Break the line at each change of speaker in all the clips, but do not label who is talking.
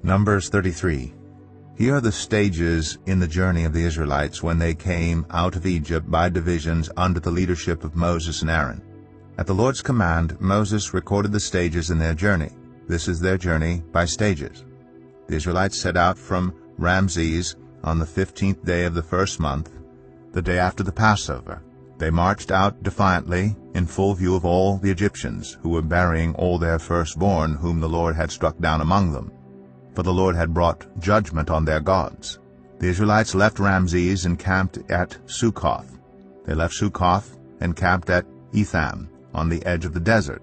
Numbers 33. Here are the stages in the journey of the Israelites when they came out of Egypt by divisions under the leadership of Moses and Aaron. At the Lord's command, Moses recorded the stages in their journey. This is their journey by stages. The Israelites set out from Ramses on the 15th day of the first month, the day after the Passover. They marched out defiantly in full view of all the Egyptians, who were burying all their firstborn whom the Lord had struck down among them. For the Lord had brought judgment on their gods. The Israelites left Ramses and camped at Succoth. They left Succoth and camped at Etham, on the edge of the desert.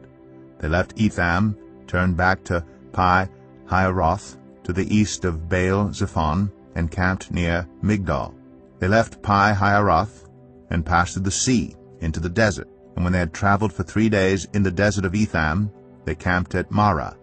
They left Etham, turned back to Pi-Hahiroth, to the east of Baal-Zephon, and camped near Migdol. They left Pi-Hahiroth and passed through the sea into the desert. And when they had traveled for 3 days in the desert of Etham, they camped at Marah.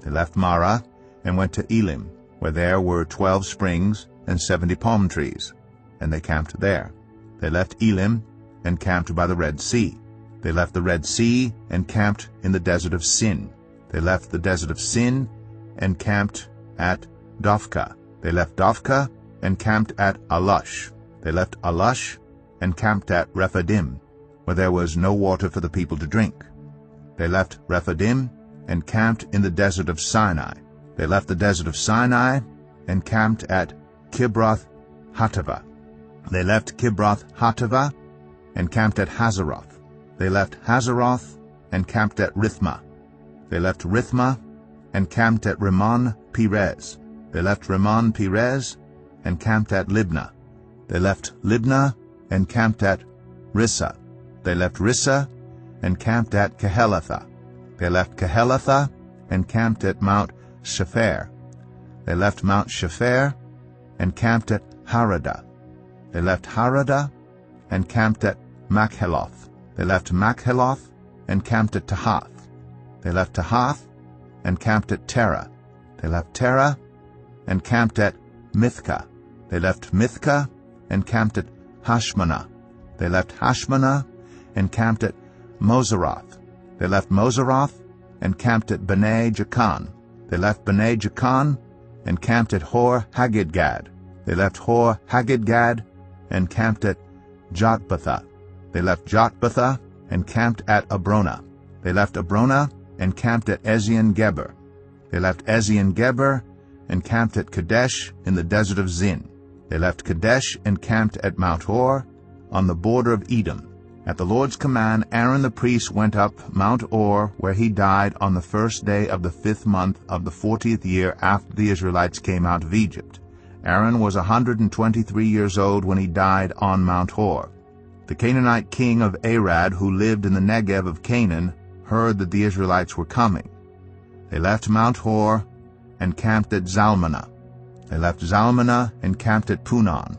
They left Marah and went to Elim, where there were 12 springs and 70 palm trees, and they camped there. They left Elim and camped by the Red Sea. They left the Red Sea and camped in the desert of Sin. They left the desert of Sin and camped at Dophkah. They left Dophkah and camped at Alush. They left Alush and camped at Rephidim, where there was no water for the people to drink. They left Rephidim and camped in the desert of Sinai. They left the desert of Sinai and camped at Kibroth Hattaavah. They left Kibroth Hattaavah and camped at Hazeroth. They left Hazeroth and camped at Rithmah. They left Rithmah and camped at Rimmon Perez. They left Rimmon Perez and camped at Libnah. They left Libnah and camped at Rissah. They left Rissah and camped at Kehelatha. They left Kehelatha and camped at Mount Shepher. They left Mount Shepher and camped at Haradah. They left Haradah and camped at Makheloth. They left Makheloth and camped at Tahath. They left Tahath and camped at Terah. They left Terah and camped at Mithkah. They left Mithkah and camped at Hashmanah. They left Hashmanah and camped at Moseroth. They left Moseroth and camped at Bnei Jacan. They left Bnei Jacan and camped at Hor Haggidgad. They left Hor Haggidgad and camped at Jotbathah. They left Jotbathah and camped at Abrona. They left Abrona and camped at Ezion-Geber. They left Ezion-Geber and camped at Kadesh in the desert of Zin. They left Kadesh and camped at Mount Hor on the border of Edom. At the Lord's command, Aaron the priest went up Mount Hor, where he died on the first day of the 5th month of the 40th year after the Israelites came out of Egypt. Aaron was 123 years old when he died on Mount Hor. The Canaanite king of Arad, who lived in the Negev of Canaan, heard that the Israelites were coming. They left Mount Hor and camped at Zalmanah. They left Zalmanah and camped at Punon.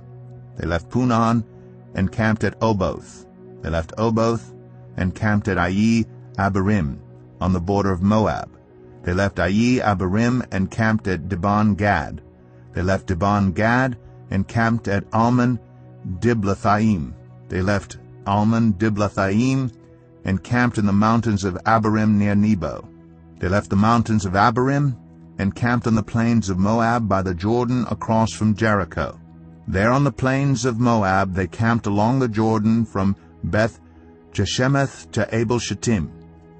They left Punon and camped at Oboth. They left Oboth and camped at Abarim on the border of Moab. They left Abarim and camped at Dibon-Gad. They left Dibon-Gad and camped at Almon Diblathaim. They left Almon Diblathaim and camped in the mountains of Abarim near Nebo. They left the mountains of Abarim and camped on the plains of Moab by the Jordan across from Jericho. There on the plains of Moab they camped along the Jordan from Beth Jeshemeth to Abel Shittim.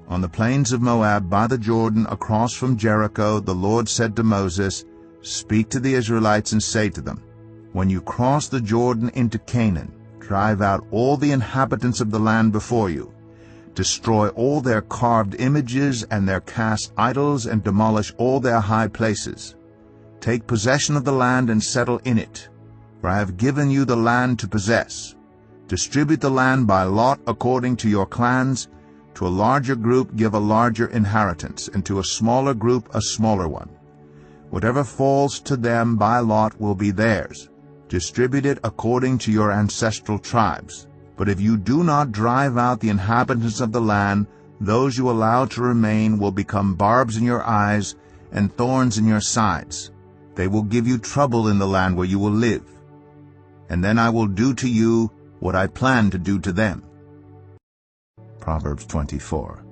On the plains of Moab by the Jordan across from Jericho the Lord said to Moses, "Speak to the Israelites and say to them, when you cross the Jordan into Canaan, drive out all the inhabitants of the land before you. Destroy all their carved images and their cast idols and demolish all their high places. Take possession of the land and settle in it, for I have given you the land to possess. Distribute the land by lot according to your clans. To a larger group give a larger inheritance, and to a smaller group a smaller one. Whatever falls to them by lot will be theirs. Distribute it according to your ancestral tribes. But if you do not drive out the inhabitants of the land, those you allow to remain will become barbs in your eyes and thorns in your sides. They will give you trouble in the land where you will live. And then I will do to you what I plan to do to them." Proverbs 24,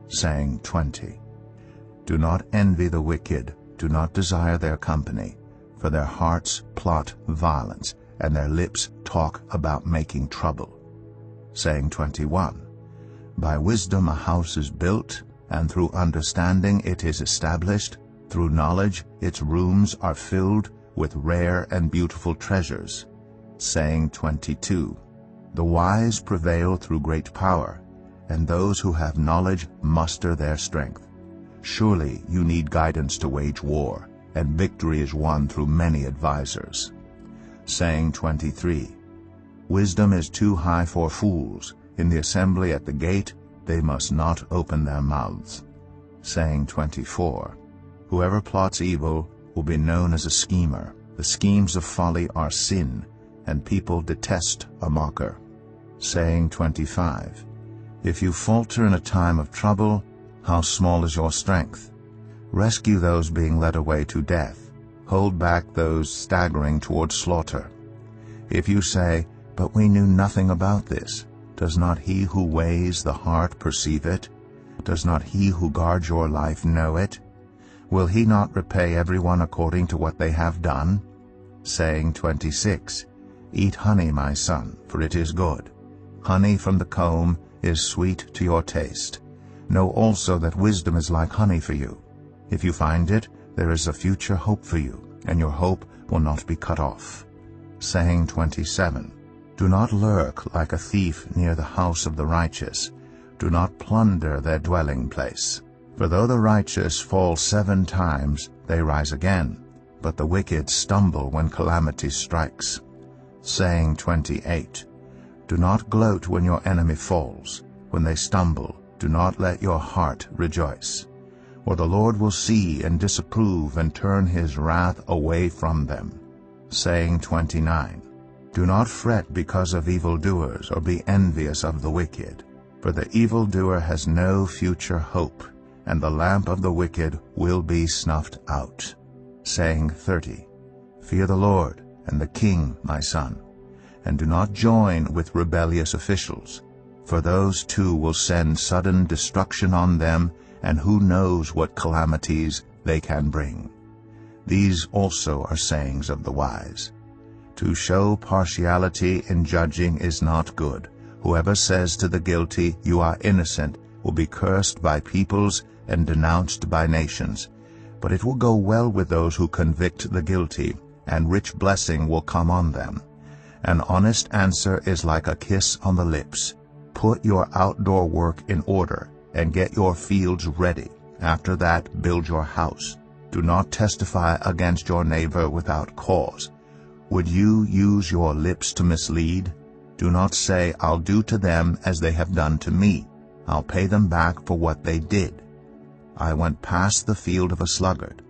saying 20. Do not envy the wicked, do not desire their company, for their hearts plot violence, and their lips talk about making trouble. Saying 21, By wisdom a house is built, and through understanding it is established. Through knowledge its rooms are filled with rare and beautiful treasures. Saying 22, The wise prevail through great power, and those who have knowledge muster their strength. Surely you need guidance to wage war, and victory is won through many advisers. Saying 23, Wisdom is too high for fools. In the assembly at the gate they must not open their mouths. Saying 24, Whoever plots evil will be known as a schemer. The schemes of folly are sin, and people detest a mocker. Saying 25, If you falter in a time of trouble, how small is your strength? Rescue those being led away to death. Hold back those staggering toward slaughter. If you say, But we knew nothing about this, does not he who weighs the heart perceive it? Does not he who guards your life know it? Will he not repay everyone according to what they have done? Saying 26, Eat honey, my son, for it is good. Honey from the comb is sweet to your taste. Know also that wisdom is like honey for you. If you find it, there is a future hope for you, and your hope will not be cut off. Saying 27, Do not lurk like a thief near the house of the righteous. Do not plunder their dwelling place. For though the righteous fall 7 times, they rise again, but the wicked stumble when calamity strikes. Saying 28, Do not gloat when your enemy falls. When they stumble, do not let your heart rejoice. For the Lord will see and disapprove and turn his wrath away from them. Saying 29, Do not fret because of evildoers, or be envious of the wicked. For the evildoer has no future hope, and the lamp of the wicked will be snuffed out. Saying 30, Fear the Lord and the King, my son, and do not join with rebellious officials, for those too will send sudden destruction on them, and who knows what calamities they can bring. These also are sayings of the wise. To show partiality in judging is not good. Whoever says to the guilty, You are innocent, will be cursed by peoples and denounced by nations. But it will go well with those who convict the guilty, and rich blessing will come on them. An honest answer is like a kiss on the lips. Put your outdoor work in order, and get your fields ready. After that, build your house. Do not testify against your neighbor without cause. Would you use your lips to mislead? Do not say, I'll do to them as they have done to me. I'll pay them back for what they did. I went past the field of a sluggard,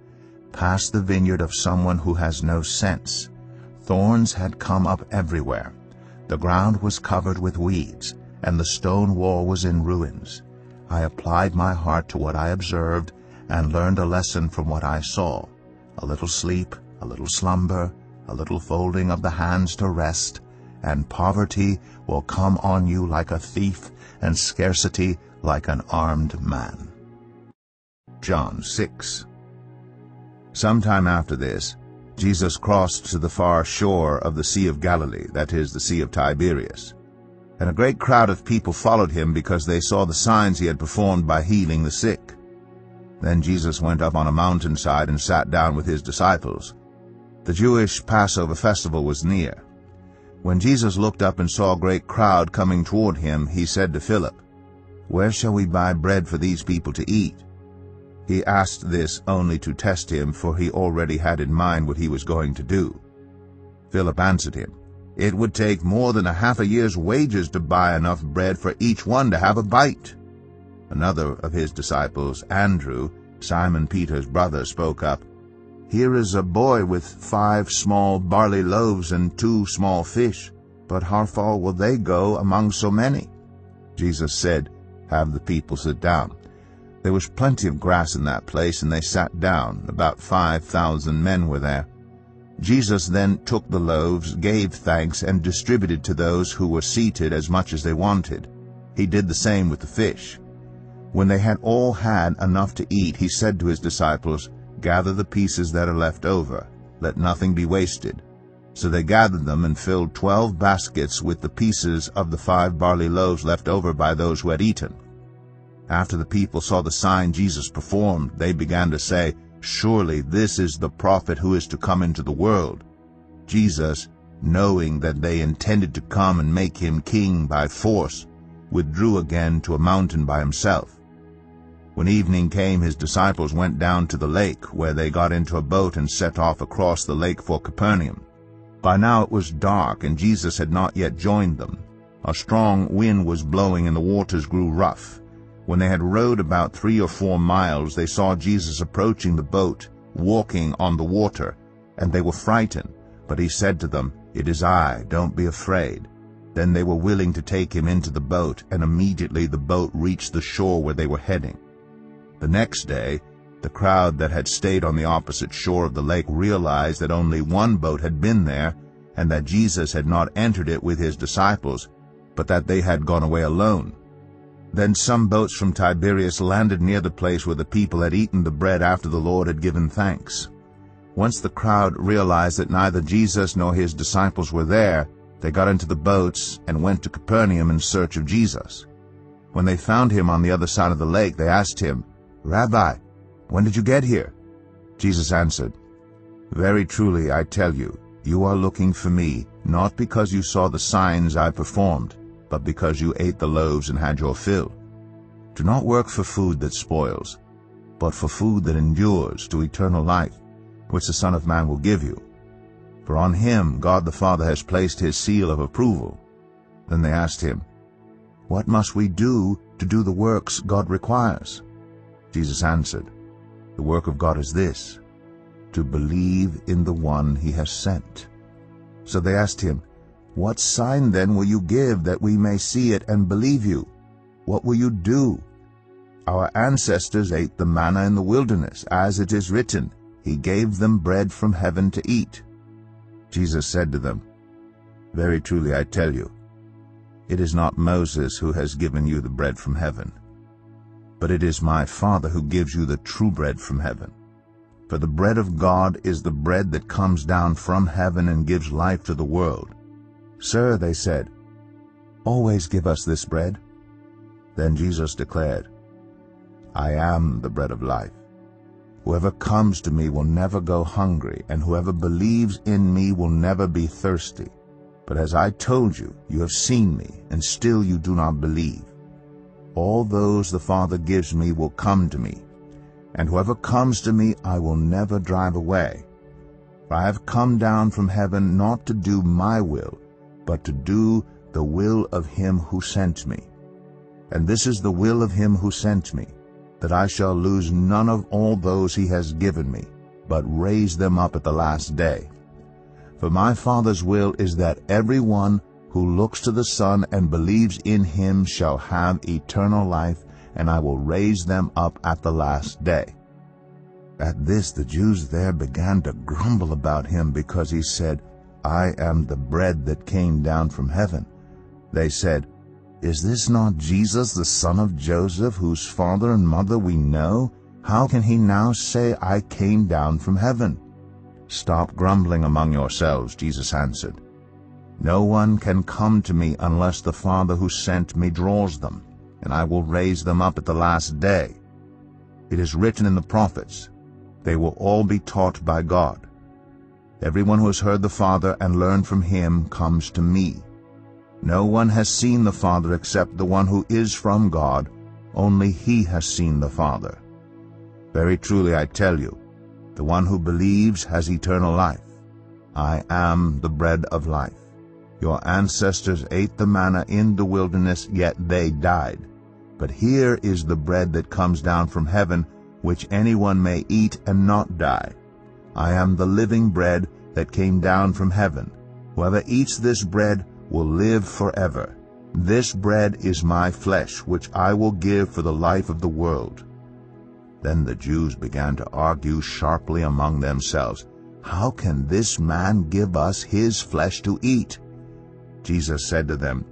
past the vineyard of someone who has no sense. Thorns had come up everywhere. The ground was covered with weeds, and the stone wall was in ruins. I applied my heart to what I observed, and learned a lesson from what I saw. A little sleep, a little slumber, a little folding of the hands to rest, and poverty will come on you like a thief, and scarcity like an armed man. John 6. Sometime after this, Jesus crossed to the far shore of the Sea of Galilee, that is, the Sea of Tiberias. And a great crowd of people followed him because they saw the signs he had performed by healing the sick. Then Jesus went up on a mountainside and sat down with his disciples. The Jewish Passover festival was near. When Jesus looked up and saw a great crowd coming toward him, he said to Philip, Where shall we buy bread for these people to eat? He asked this only to test him, for he already had in mind what he was going to do. Philip answered him, It would take more than half a year's wages to buy enough bread for each one to have a bite. Another of his disciples, Andrew, Simon Peter's brother, spoke up, Here is a boy with 5 small barley loaves and 2 small fish, but how far will they go among so many? Jesus said, Have the people sit down. There was plenty of grass in that place, and they sat down. About 5,000 men were there. Jesus then took the loaves, gave thanks, and distributed to those who were seated as much as they wanted. He did the same with the fish. When they had all had enough to eat, he said to his disciples, gather the pieces that are left over. Let nothing be wasted." So they gathered them and filled 12 baskets with the pieces of the 5 barley loaves left over by those who had eaten. After the people saw the sign Jesus performed, they began to say, "Surely this is the prophet who is to come into the world." Jesus, knowing that they intended to come and make him king by force, withdrew again to a mountain by himself. When evening came, his disciples went down to the lake, where they got into a boat and set off across the lake for Capernaum. By now it was dark, and Jesus had not yet joined them. A strong wind was blowing, and the waters grew rough. When they had rowed about 3 or 4 miles, they saw Jesus approaching the boat, walking on the water, and they were frightened. But he said to them, "It is I, don't be afraid." Then they were willing to take him into the boat, and immediately the boat reached the shore where they were heading. The next day, the crowd that had stayed on the opposite shore of the lake realized that only one boat had been there, and that Jesus had not entered it with his disciples, but that they had gone away alone. Then some boats from Tiberias landed near the place where the people had eaten the bread after the Lord had given thanks. Once the crowd realized that neither Jesus nor his disciples were there, they got into the boats and went to Capernaum in search of Jesus. When they found him on the other side of the lake, they asked him, "Rabbi, when did you get here?" Jesus answered, "Very truly I tell you, you are looking for me, not because you saw the signs I performed, but because you ate the loaves and had your fill. Do not work for food that spoils, but for food that endures to eternal life, which the Son of Man will give you. For on him God the Father has placed his seal of approval." Then they asked him, "What must we do to do the works God requires?" Jesus answered, "The work of God is this, to believe in the one he has sent." So they asked him, "What sign then will you give that we may see it and believe you? What will you do? Our ancestors ate the manna in the wilderness, as it is written, He gave them bread from heaven to eat." Jesus said to them, "Very truly I tell you, it is not Moses who has given you the bread from heaven, but it is my Father who gives you the true bread from heaven. For the bread of God is the bread that comes down from heaven and gives life to the world." "Sir," they said, "always give us this bread." Then Jesus declared, "I am the bread of life. Whoever comes to me will never go hungry, and whoever believes in me will never be thirsty. But as I told you, you have seen me, and still you do not believe. All those the Father gives me will come to me, and whoever comes to me I will never drive away. For I have come down from heaven not to do my will, but to do the will of him who sent me. And this is the will of him who sent me, that I shall lose none of all those he has given me, but raise them up at the last day. For my Father's will is that everyone who looks to the Son and believes in him shall have eternal life, and I will raise them up at the last day." At this the Jews there began to grumble about him, because he said, "I am the bread that came down from heaven." They said, "Is this not Jesus, the son of Joseph, whose father and mother we know? How can he now say, 'I came down from heaven'?" "Stop grumbling among yourselves," Jesus answered. "No one can come to me unless the Father who sent me draws them, and I will raise them up at the last day. It is written in the prophets, they will all be taught by God. Everyone who has heard the Father and learned from him comes to me. No one has seen the Father except the one who is from God. Only he has seen the Father. Very truly I tell you, the one who believes has eternal life. I am the bread of life. Your ancestors ate the manna in the wilderness, yet they died. But here is the bread that comes down from heaven, which anyone may eat and not die. I am the living bread that came down from heaven. Whoever eats this bread will live forever. This bread is my flesh, which I will give for the life of the world." Then the Jews began to argue sharply among themselves, "How can this man give us his flesh to eat?" Jesus said to them,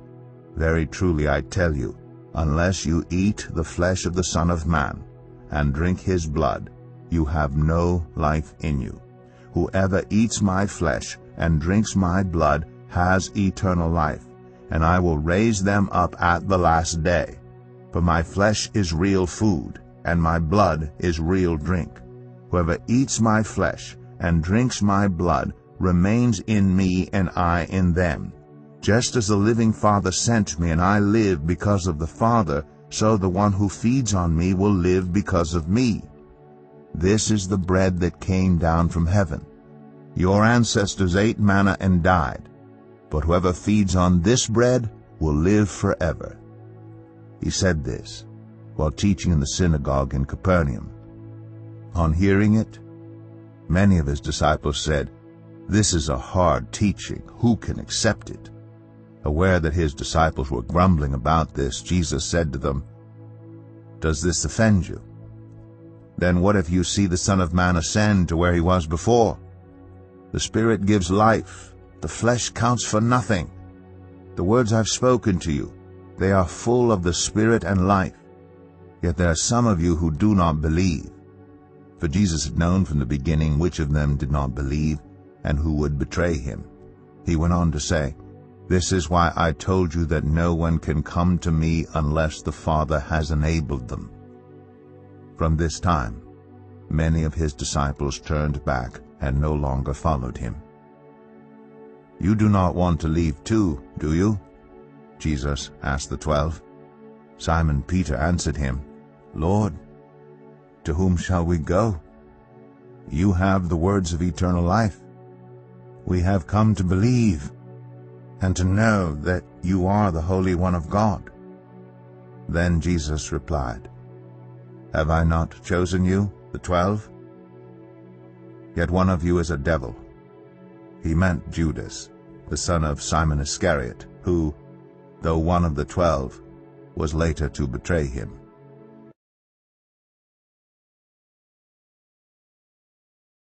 "Very truly I tell you, unless you eat the flesh of the Son of Man and drink his blood, you have no life in you. Whoever eats my flesh and drinks my blood has eternal life, and I will raise them up at the last day. For my flesh is real food, and my blood is real drink. Whoever eats my flesh and drinks my blood remains in me, and I in them. Just as the living Father sent me, and I live because of the Father, so the one who feeds on me will live because of me. This is the bread that came down from heaven. Your ancestors ate manna and died, but whoever feeds on this bread will live forever. He said this while teaching in the synagogue in Capernaum. On hearing it, many of his disciples said, "This is a hard teaching. Who can accept it?" Aware that his disciples were grumbling about this, Jesus said to them, "Does this offend you? Then what if you see the Son of Man ascend to where he was before? The Spirit gives life. The flesh counts for nothing. The words I've spoken to you, they are full of the Spirit and life. Yet there are some of you who do not believe." For Jesus had known from the beginning which of them did not believe and who would betray him. He went on to say, "This is why I told you that no one can come to me unless the Father has enabled them." From this time, many of his disciples turned back and no longer followed him. "You do not want to leave too, do you?" Jesus asked the 12. Simon Peter answered him, "Lord, to whom shall we go? You have the words of eternal life. We have come to believe and to know that you are the Holy One of God." Then Jesus replied, "Have I not chosen you, the 12? Yet one of you is a devil." He meant Judas, the son of Simon Iscariot, who, though one of the 12, was later to betray him.